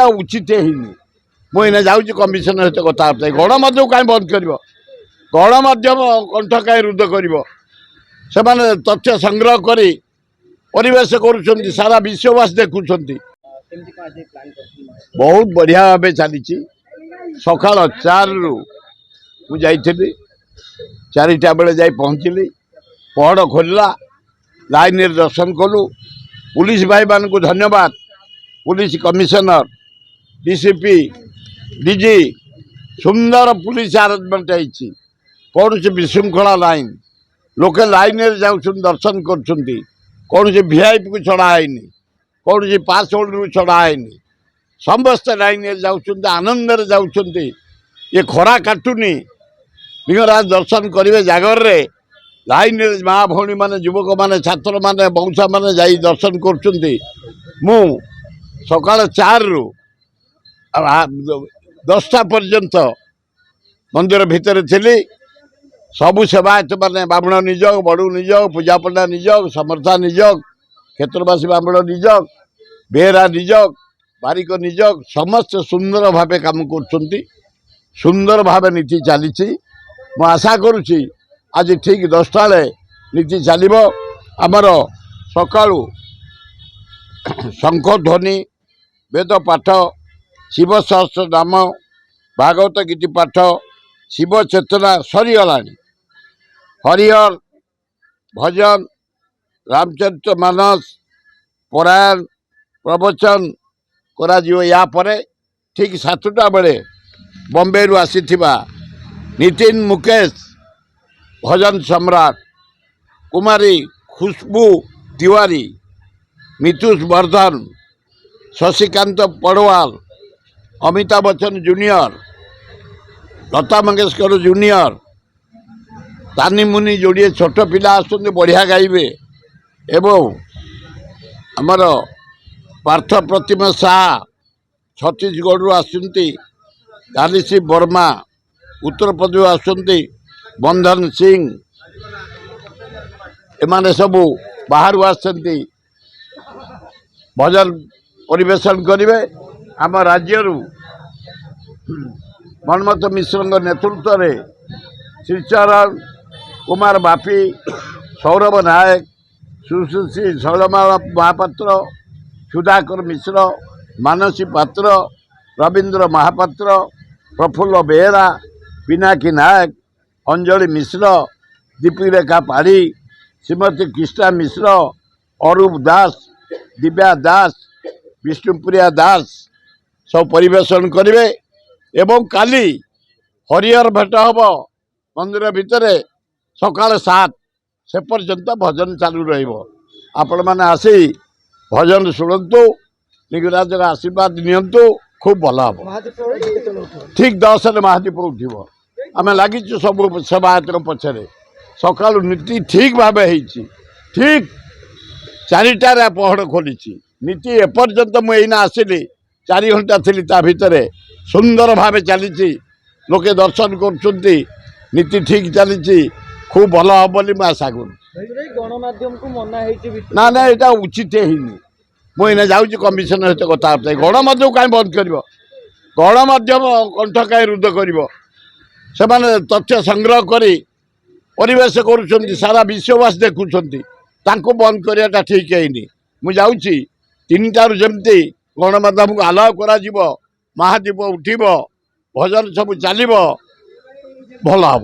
এটা উচিত ହେଇନି। ମୁଁ ଏଇନା ଯାଉଛି କମିଶନର ସହିତ କଥାବାର୍ତ୍ତା ଗଣମାଧ୍ୟମ କାହିଁ ବନ୍ଦ କରିବ? ଗଣମାଧ୍ୟମ କଣ୍ଠ କାହିଁ ରୁଦ୍ଧ କରିବ? ସେମାନେ ତଥ୍ୟ ସଂଗ୍ରହ କରି ପରିବେଶ କରୁଛନ୍ତି, ସାରା ବିଶ୍ୱବାସୀ ଦେଖୁଛନ୍ତି। ବହୁତ ବଢ଼ିଆ ଭାବେ ଚାଲିଛି। ସକାଳ 4ରୁ ମୁଁ ଯାଇଥିଲି, 4ଟା ବେଳେ ଯାଇ ପହଞ୍ଚିଲି। ପହଡ଼ ଖୋଲିଲା, ଲାଇନରେ ଦର୍ଶନ କଲୁ। पुलिस भाई मान को धन्यवाद। पुलिस कमिशनर, डीसीपी, डीजी सुंदर पुलिस आरेंजमेंट है। कौन से विशृंखला लाइन लोके लाइन जाऊँ दर्शन कर कौन से वीआईपी को छड़ाई कौन से पास होल्डर को छड़ाई समस्त लाइन जाऊँ आनंद जाऊँ। ये खरा काटुनी लिंगराज दर्शन करेंगे जागर रे लाइन माँ भौणी मैंने युवक मैंने छात्र मैंने बौसा मैंने जाई दर्शन कर सकाल 4ରୁ 10ଟା पर्यंत मंदिर भितर थी। सबु सेवायत मैंने बामण निजोग, बड़ू निजोग, पूजा पंडा निजोग, समर्था निजोग, क्षेत्रवासी बामण निजोग, बेहरा निजोग, बारिक निजोग समस्त सुंदर भाव काम कर सुंदर भाव नीति चली। मु आशा करुच्ची आज ठीक 10टा बेले नीति चलो। आमर सकाळु शंख ध्वनि, वेद पाठ, शिव सहस्र नाम, भागवत गीति पाठ, शिव चेतना सरीगला। हरिहर भजन, रामचरित मानस, परायण प्रवचन करा या परे ठीक 7टा बेले बॉम्बे रु आसीथिबा नितिन मुकेश भजन सम्राट, कुमारी खुशबू तिवारी, मितुष वर्धन, शशिकांत पड़वाल, अमिताभ बच्चन जूनियर, लता मंगेशकर जूनियर, तानी मुनि जोड़े छोट पिला आसुंदे बढ़िया गाइबे। एवं आमर पार्थ प्रतिमा शाह छत्तीसगढ़ आसुंती, कालीसी वर्मा उत्तर प्रदेश आसुंती, बंधन सिंह एमाने सबू बाहर आसती भजन परिवेशन करेंगे। आम राज्य मनमथ मिश्र नेतृत्व में श्रीचरण कुमार बापी, सौरभ नायक, सुश्री शैलमाला महापात्र, सुधाकर मिश्र, मानसी पात्र, रवींद्र महापात्र, प्रफुल्ल बेहरा, पिनाकी नायक, अंजलि मिश्र, दीपीरेखा पाढ़ी, श्रीमती कृष्णा मिश्र, अरूप दास, दिव्या दास, विष्णुप्रिया दास सब परिवेशन करेंगे। एवं काली हरिहर भेट हम मंदिर भितर सकाल 7 से पर्यंत भजन चालू आपण मैंने आसी भजन शुणु, लिंगराज आशीर्वाद नियंतु, खूब भल हम। ठीक 10 महादीप उठब आम लगिचु सब सेवायत पछरे। सका नीति ठीक भाव ठीक 4टार पहड़ खोली नीति एपर्यंत मुझे आसिली 4 घंटा थी भितर सुंदर भाव चली। लोके दर्शन कर नीति ठीक चली, खूब भल हम बोली आशा कर। ना ना यहाँ उचित ହେଇନି। मुझे जाऊँ कमिशनर सहित कथबार्ता गणमाध्यम कहीं बंद कर गणमाध्यम कंठ कहीं रुद्ध कर तथ्य संग्रह करी परिवेश करुँच सारा विश्ववासी देखुंट बंद कराटा ठीक है। मुझे 3टारू जमती गणमाध्यम को आलाव करा महादीप उठब भजन सब चलो भल हम।